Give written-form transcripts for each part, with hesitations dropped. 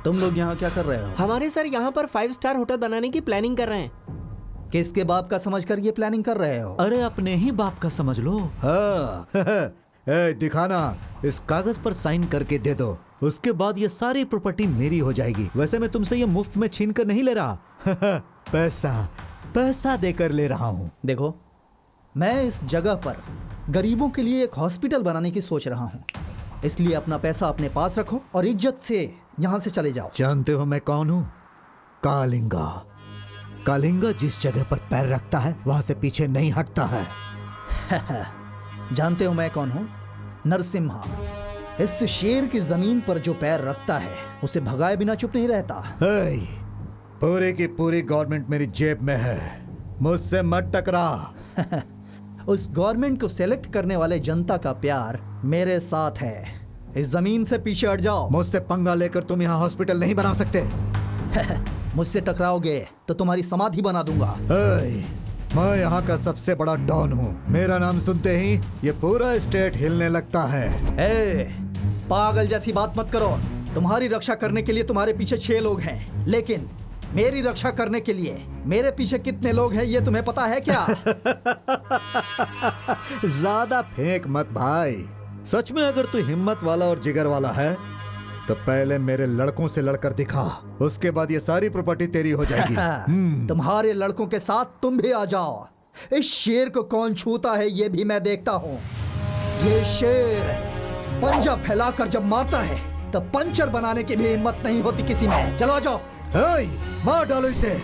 तुम लोग यहाँ क्या कर रहे हो? हमारे सर यहाँ पर 5 स्टार होटल बनाने की प्लानिंग कर रहे हैं। किसके बाप का समझकर ये प्लानिंग कर रहे हो? अरे अपने ही बाप का समझ लो। हाँ ए, दिखाना, इस कागज पर साइन करके दे दो, उसके बाद ये सारी प्रॉपर्टी मेरी हो जाएगी। वैसे मैं तुमसे ये मुफ्त में छीन कर नहीं ले रहा पैसा देकर ले रहा हूँ। देखो, मैं इस जगह पर गरीबों के लिए एक हॉस्पिटल बनाने की सोच रहा हूँ, इसलिए अपना पैसा अपने पास रखो और इज्जत से यहाँ से चले जाओ। जानते हो मैं कौन हूँ? कालिंगा। कालिंगा जिस जगह पर पैर रखता है वहां से पीछे नहीं हटता है। जानते हो मैं कौन हूँ? नरसिम्हा। इस शेर की जमीन पर जो पैर रखता है उसे भगाए बिना चुप नहीं रहता। पूरी की पूरी गवर्नमेंट मेरी जेब में है, मुझसे मत टकरा। उस गवर्नमेंट को सेलेक्ट करने वाले जनता का प्यार मेरे साथ है। इस जमीन से पीछे हट जाओ। मुझसे पंगा लेकर तुम यहाँ हॉस्पिटल नहीं बना सकते। मुझसे टकराओगे तो तुम्हारी समाधि बना दूंगा। मैं यहाँ का सबसे बड़ा डॉन हूँ। मेरा नाम सुनते ही ये पूरा स्टेट हिलने लगता है। पागल जैसी बात मत करो। तुम्हारी रक्षा करने के लिए तुम्हारे पीछे 6 लोग हैं, लेकिन मेरी रक्षा करने के लिए मेरे पीछे कितने लोग हैं ये तुम्हें पता है क्या? ज्यादा फेंक मत भाई। सच में अगर तू हिम्मत वाला और जिगर वाला है तो पहले मेरे लड़कों से लड़कर दिखा, उसके बाद ये सारी प्रॉपर्टी तेरी हो जाएगी। तुम्हारे लड़कों के साथ तुम भी आ जाओ। इस शेर को कौन छूता है ये भी मैं देखता हूँ। ये शेर पंजा फैलाकर जब मारता है तो पंचर बनाने की भी हिम्मत नहीं होती किसी में। चलो आ जाओ। मार डालो इसे।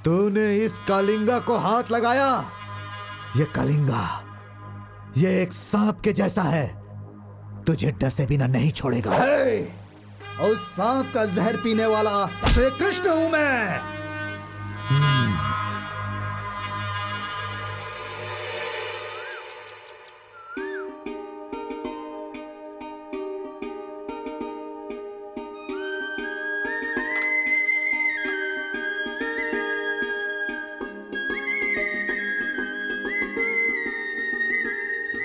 तूने इस कालिंगा को हाथ लगाया। ये कालिंगा, ये एक सांप के जैसा है, तुझे डसे बिना नहीं छोड़ेगा। उस सांप का जहर पीने वाला श्री कृष्ण हूं मैं।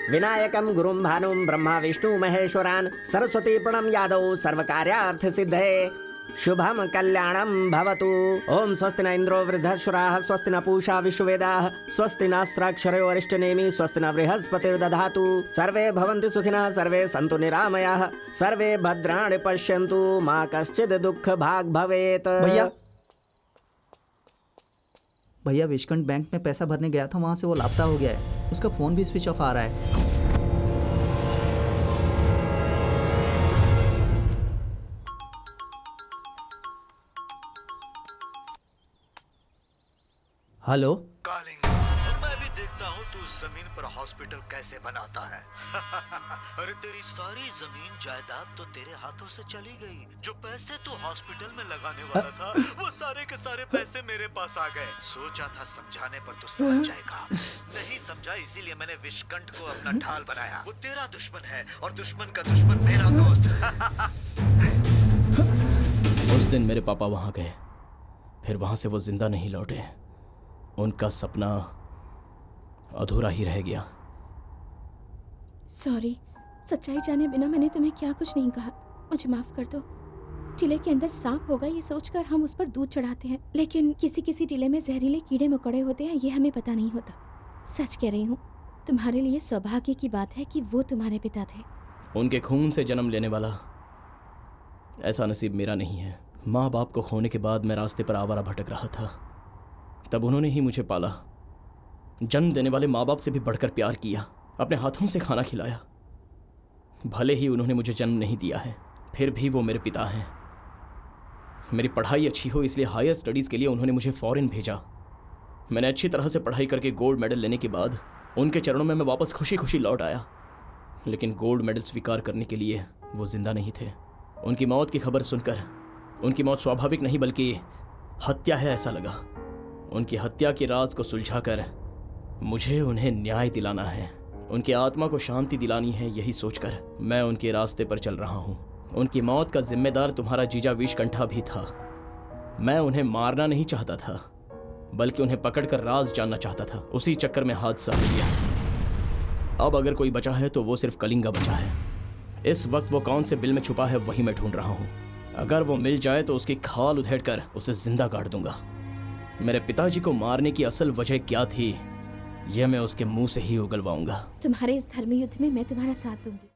विनायकम गुरुम भानुम ब्रह्मा विष्णु महेश्वरान सरस्वती प्रणम यादव सर्वकार्यार्थ सिद्धे शुभम कल्याणम भवतु। ओम स्वस्ति न इंद्रो वृद्धश्वराः स्वस्ति न पूषा विश्ववेदाः स्वस्ति नास्त्राक्षरो अरिष्टनेमि स्वस्ति न बृहस्पतिर्दधातु। सर्वे भवन्तु सुखिनः सर्वे सन्तु निरामयाः सर्वे भद्राणि पश्यन्तु मा कश्चित् दुःख भाग् भवेत्। भैया विश्वकंठ बैंक में पैसा भरने गया था, वहां से वो लापता हो गया है। उसका फोन भी स्विच ऑफ आ रहा है। हेलो कालिंगा, मैं भी देखता हूँ तू जमीन पर हॉस्पिटल कैसे बनाता है। अरे तेरी सारी जमीन जायदाद तो तेरे हाथों से चली गई। जो पैसे तू हॉस्पिटल में लगाने वाला था वो सारे के सारे पैसे मेरे पास आ गए। सोचा था समझाने पर तू समझ जाएगा, नहीं समझा, इसीलिए मैंने विश्वकंठ को अपना ढाल बनाया। वो तेरा दुश्मन है और दुश्मन का दुश्मन मेरा दोस्त। उस दिन मेरे पापा वहाँ गए, फिर वहाँ से वो जिंदा नहीं लौटे। उनका सपना अधूरा ही रह गया। सॉरी, सच्चाई जाने बिना मैंने तुम्हें क्या कुछ नहीं कहा, मुझे माफ कर दो। टीले के अंदर सांप होगा ये सोचकर हम उस पर दूध चढ़ाते हैं, लेकिन किसी किसी टीले में जहरीले कीड़े मकोड़े होते हैं, ये हमें पता नहीं होता। सच कह रही हूँ, तुम्हारे लिए सौभाग्य की बात है कि वो तुम्हारे पिता थे। उनके खून से जन्म लेने वाला ऐसा नसीब मेरा नहीं है। माँ बाप को खोने के बाद मैं रास्ते पर आवारा भटक रहा था, तब उन्होंने ही मुझे पाला। जन्म देने वाले माँ बाप से भी बढ़कर प्यार किया, अपने हाथों से खाना खिलाया। भले ही उन्होंने मुझे जन्म नहीं दिया है, फिर भी वो मेरे पिता हैं। मेरी पढ़ाई अच्छी हो इसलिए हायर स्टडीज़ के लिए उन्होंने मुझे फॉरेन भेजा। मैंने अच्छी तरह से पढ़ाई करके गोल्ड मेडल लेने के बाद उनके चरणों में मैं वापस खुशी खुशी लौट आया, लेकिन गोल्ड मेडल स्वीकार करने के लिए वो जिंदा नहीं थे। उनकी मौत की खबर सुनकर उनकी मौत स्वाभाविक नहीं बल्कि हत्या है ऐसा लगा। उनकी हत्या के राज को सुलझाकर मुझे उन्हें न्याय दिलाना है, उनकी आत्मा को शांति दिलानी है। यही सोचकर मैं उनके रास्ते पर चल रहा हूँ। उनकी मौत का जिम्मेदार तुम्हारा जीजा विषकंठा भी था। मैं उन्हें मारना नहीं चाहता था, बल्कि उन्हें पकड़कर राज जानना चाहता था। उसी चक्कर में हादसा हो गया। अब अगर कोई बचा है तो वो सिर्फ कलिंगा बचा है। इस वक्त वो कौन से बिल में छुपा है वही मैं ढूंढ रहा हूँ। अगर वो मिल जाए तो उसकी खाल उधेड़कर उसे जिंदा काट दूंगा। मेरे पिताजी को मारने की असल वजह क्या थी, यह मैं उसके मुंह से ही उगलवाऊंगा। तुम्हारे इस धर्म युद्ध में मैं तुम्हारा साथ दूंगी।